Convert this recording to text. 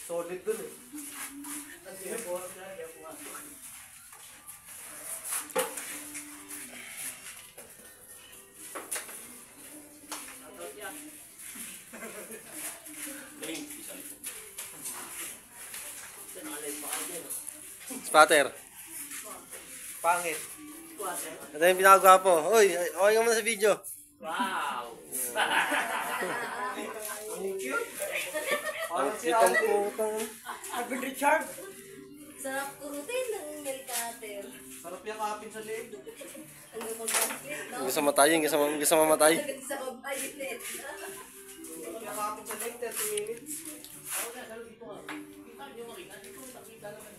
Solid dun eh. Spatter. Pangit. Ito yung pinakagwapo. Uy, okay ka muna sa video. Wow! Ang cute. Ang kitang putang. Alvin Richard. Sarap kurutin ng nail cutter. Sarap yung kapin sa leg. Hanggang mag-complete, no? Gusto matayin, gusto mamatay. Hanggang sa babayinet. Sarap yung kapin sa leg, 30 minutes. Ako na, dito ka. Kita nyo makita. Dito, nakita naman.